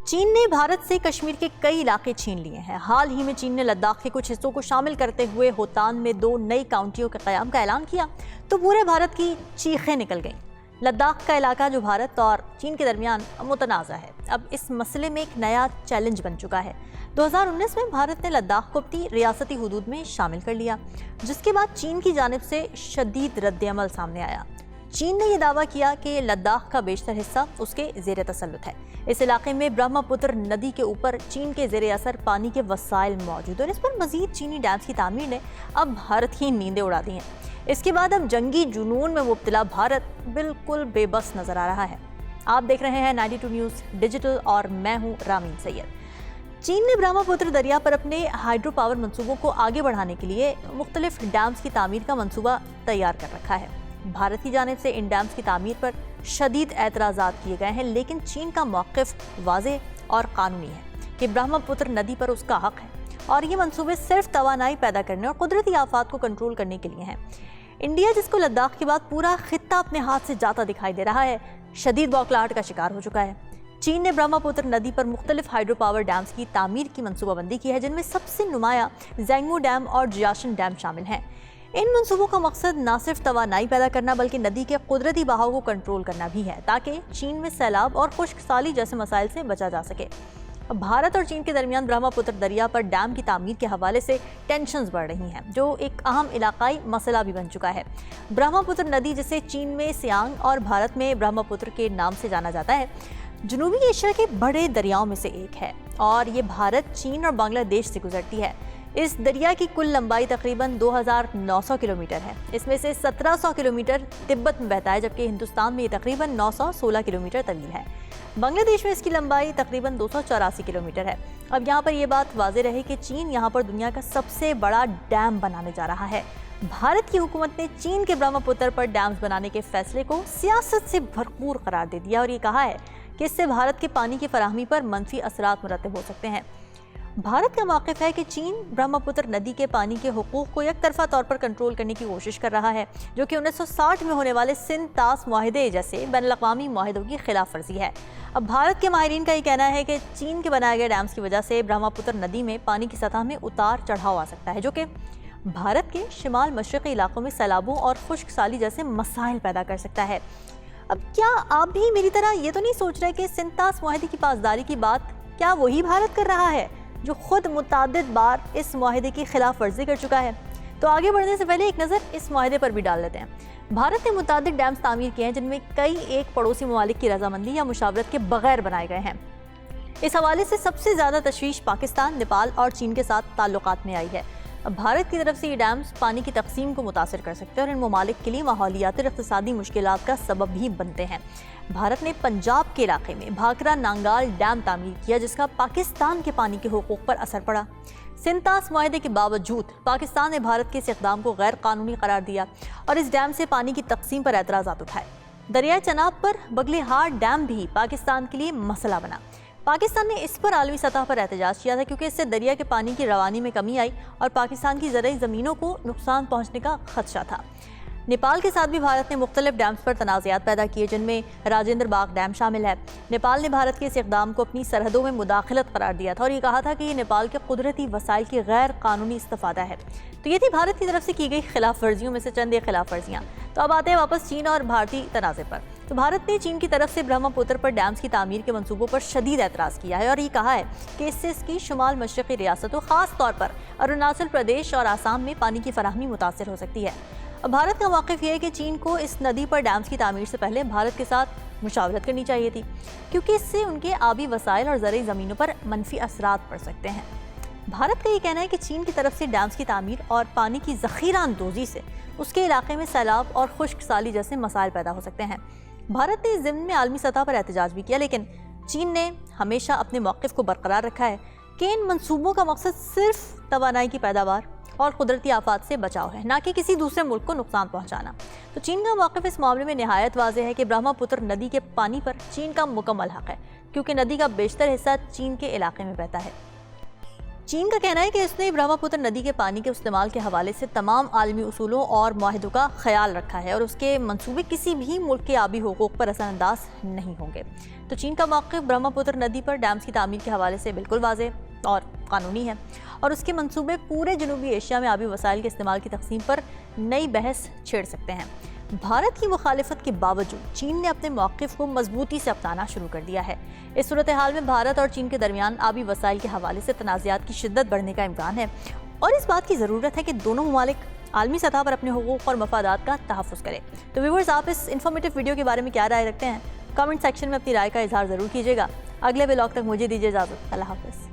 چین نے بھارت سے کشمیر کے کئی علاقے چھین لیے ہیں۔ حال ہی میں چین نے لداخ کے کچھ حصوں کو شامل کرتے ہوئے ہوتان میں 2 نئی کاؤنٹیوں کے قیام کا اعلان کیا تو پورے بھارت کی چیخیں نکل گئیں۔ لداخ کا علاقہ جو بھارت اور چین کے درمیان متنازع ہے، اب اس مسئلے میں ایک نیا چیلنج بن چکا ہے۔ 2019 میں بھارت نے لداخ کو اپنی ریاستی حدود میں شامل کر لیا، جس کے بعد چین کی جانب سے شدید رد عمل سامنے آیا۔ چین نے یہ دعویٰ کیا کہ لداخ کا بیشتر حصہ اس کے زیر تسلط ہے۔ اس علاقے میں برہما پتر ندی کے اوپر چین کے زیر اثر پانی کے وسائل موجود ہیں اور اس پر مزید چینی ڈیمز کی تعمیر نے اب بھارت کی نیندیں اڑا دی ہیں۔ اس کے بعد اب جنگی جنون میں مبتلا بھارت بالکل بے بس نظر آ رہا ہے۔ آپ دیکھ رہے ہیں 92 نیوز ڈیجیٹل اور میں ہوں رامین سید۔ چین نے برہما پتر دریا پر اپنے ہائیڈرو پاور منصوبوں کو آگے بڑھانے کے لیے مختلف ڈیمز کی تعمیر کا منصوبہ تیار کر رکھا ہے۔ بھارت کی جانب سے ان ڈیمز کی تعمیر پر شدید اعتراضات کیے گئے ہیں، لیکن چین کا موقف واضح اور قانونی ہے کہ برہما پتر ندی پر اس کا حق ہے اور یہ منصوبے صرف توانائی پیدا کرنے اور قدرتی آفات کو کنٹرول کرنے کے لیے ہیں۔ انڈیا، جس کو لداخ کے بعد پورا خطہ اپنے ہاتھ سے جاتا دکھائی دے رہا ہے، شدید بوکھلاہٹ کا شکار ہو چکا ہے۔ چین نے برہما پتر ندی پر مختلف ہائیڈرو پاور ڈیمز کی تعمیر کی منصوبہ بندی کی ہے، جن میں سب سے نمایاں زینگمو ڈیم اور جیاشن ڈیم شامل ہیں۔ ان منصوبوں کا مقصد نہ صرف توانائی پیدا کرنا بلکہ ندی کے قدرتی بہاؤ کو کنٹرول کرنا بھی ہے، تاکہ چین میں سیلاب اور خشک سالی جیسے مسائل سے بچا جا سکے۔ بھارت اور چین کے درمیان برہما پتر دریا پر ڈیم کی تعمیر کے حوالے سے ٹینشنز بڑھ رہی ہیں، جو ایک اہم علاقائی مسئلہ بھی بن چکا ہے۔ برہما پتر ندی، جسے چین میں سیانگ اور بھارت میں برہما پتر کے نام سے جانا جاتا ہے، جنوبی ایشیا کے بڑے دریاؤں میں سے ایک ہے اور یہ بھارت، چین اور بنگلہ دیش سے گزرتی ہے۔ اس دریا کی کل لمبائی تقریباً 2900 کلومیٹر ہے۔ اس میں سے 1700 کلومیٹر تبت میں بہتا ہے، جبکہ ہندوستان میں یہ تقریباً 916 کلومیٹر طویل ہے۔ بنگلہ دیش میں اس کی لمبائی تقریباً 284 کلومیٹر ہے۔ اب یہاں پر یہ بات واضح رہے کہ چین یہاں پر دنیا کا سب سے بڑا ڈیم بنانے جا رہا ہے۔ بھارت کی حکومت نے چین کے برہما پتر پر ڈیمز بنانے کے فیصلے کو سیاست سے بھرپور قرار دے دیا اور یہ کہا ہے کہ اس سے بھارت کے پانی کی فراہمی پر منفی اثرات مرتب ہو سکتے ہیں۔ بھارت کا موقف ہے کہ چین برہما پتر ندی کے پانی کے حقوق کو یک طرفہ طور پر کنٹرول کرنے کی کوشش کر رہا ہے، جو کہ 1960 میں ہونے والے سندھ طاس معاہدے جیسے بین الاقوامی معاہدوں کی خلاف ورزی ہے۔ اب بھارت کے ماہرین کا یہ کہنا ہے کہ چین کے بنائے گئے ڈیمز کی وجہ سے برہما پتر ندی میں پانی کی سطح میں اتار چڑھاؤ آ سکتا ہے، جو کہ بھارت کے شمال مشرقی علاقوں میں سیلابوں اور خشک سالی جیسے مسائل پیدا کر سکتا ہے۔ اب کیا آپ بھی میری طرح یہ تو نہیں سوچ رہے کہ سندھ طاس معاہدے کی پاسداری کی بات کیا وہی بھارت کر رہا ہے جو خود متعدد بار اس معاہدے کی خلاف ورزی کر چکا ہے؟ تو آگے بڑھنے سے پہلے ایک نظر اس معاہدے پر بھی ڈال لیتے ہیں۔ بھارت نے متعدد ڈیمز تعمیر کیے ہیں، جن میں کئی ایک پڑوسی ممالک کی رضامندی یا مشاورت کے بغیر بنائے گئے ہیں۔ اس حوالے سے سب سے زیادہ تشویش پاکستان، نیپال اور چین کے ساتھ تعلقات میں آئی ہے۔ بھارت کی طرف سے یہ ڈیمز پانی کی تقسیم کو متاثر کر سکتے ہیں اور ان ممالک کے لیے ماحولیاتی اور اقتصادی مشکلات کا سبب بھی بنتے ہیں۔ بھارت نے پنجاب کے علاقے میں بھاکرا نانگال ڈیم تعمیر کیا، جس کا پاکستان کے پانی کے حقوق پر اثر پڑا۔ سندھ طاس معاہدے کے باوجود پاکستان نے بھارت کے اس اقدام کو غیر قانونی قرار دیا اور اس ڈیم سے پانی کی تقسیم پر اعتراضات اٹھائے۔ دریائے چناب پر بگلے ہار ڈیم بھی پاکستان کے لیے مسئلہ بنا۔ پاکستان نے اس پر عالمی سطح پر احتجاج کیا تھا کیونکہ اس سے دریا کے پانی کی روانی میں کمی آئی اور پاکستان کی زرعی زمینوں کو نقصان پہنچنے کا خدشہ تھا۔ نیپال کے ساتھ بھی بھارت نے مختلف ڈیمز پر تنازعات پیدا کیے، جن میں راجندر باغ ڈیم شامل ہے۔ نیپال نے بھارت کے اس اقدام کو اپنی سرحدوں میں مداخلت قرار دیا تھا اور یہ کہا تھا کہ یہ نیپال کے قدرتی وسائل کی غیر قانونی استفادہ ہے۔ تو یہ تھی بھارت کی طرف سے کی گئی خلاف ورزیوں میں سے چند ایک خلاف ورزیاں۔ تو اب آتے ہیں واپس چین اور بھارتی تنازع پر۔ تو بھارت نے چین کی طرف سے برہما پتر پر ڈیمز کی تعمیر کے منصوبوں پر شدید اعتراض کیا ہے اور یہ کہا ہے کہ اس سے اس کی شمال مشرقی ریاستوں، خاص طور پر اروناچل پردیش اور آسام میں پانی کی فراہمی متاثر ہو سکتی ہے۔ اب بھارت کا موقف یہ ہے کہ چین کو اس ندی پر ڈیمز کی تعمیر سے پہلے بھارت کے ساتھ مشاورت کرنی چاہیے تھی، کیونکہ اس سے ان کے آبی وسائل اور زرعی زمینوں پر منفی اثرات پڑ سکتے ہیں۔ بھارت کا یہ کہنا ہے کہ چین کی طرف سے ڈیمز کی تعمیر اور پانی کی ذخیرہ اندوزی سے اس کے علاقے میں سیلاب اور خشک سالی جیسے مسائل پیدا ہو سکتے ہیں۔ بھارت نے اس ضمن میں عالمی سطح پر احتجاج بھی کیا، لیکن چین نے ہمیشہ اپنے موقف کو برقرار رکھا ہے کہ ان منصوبوں کا مقصد صرف توانائی کی پیداوار اور قدرتی آفات سے بچاؤ ہے، نہ کہ کسی دوسرے ملک کو نقصان پہنچانا۔ تو چین کا موقف اس معاملے میں نہایت واضح ہے کہ برہما پتر ندی کے پانی پر چین کا مکمل حق ہے، کیونکہ ندی کا بیشتر حصہ چین کے علاقے میں بہتا ہے۔ چین کا کہنا ہے کہ اس نے برہمپتر ندی کے پانی کے استعمال کے حوالے سے تمام عالمی اصولوں اور معاہدوں کا خیال رکھا ہے اور اس کے منصوبے کسی بھی ملک کے آبی حقوق پر اثر انداز نہیں ہوں گے۔ تو چین کا موقف برہمپتر ندی پر ڈیمز کی تعمیر کے حوالے سے بالکل واضح اور قانونی ہے اور اس کے منصوبے پورے جنوبی ایشیا میں آبی وسائل کے استعمال کی تقسیم پر نئی بحث چھیڑ سکتے ہیں۔ بھارت کی مخالفت کے باوجود چین نے اپنے موقف کو مضبوطی سے اپنانا شروع کر دیا ہے۔ اس صورتحال میں بھارت اور چین کے درمیان آبی وسائل کے حوالے سے تنازعات کی شدت بڑھنے کا امکان ہے اور اس بات کی ضرورت ہے کہ دونوں ممالک عالمی سطح پر اپنے حقوق اور مفادات کا تحفظ کریں۔ تو ویورز، آپ اس انفارمیٹیو ویڈیو کے بارے میں کیا رائے رکھتے ہیں؟ کامنٹ سیکشن میں اپنی رائے کا اظہار ضرور کیجیے گا۔ اگلے ولاگ تک مجھے دیجیے اجازت۔ اللہ حافظ۔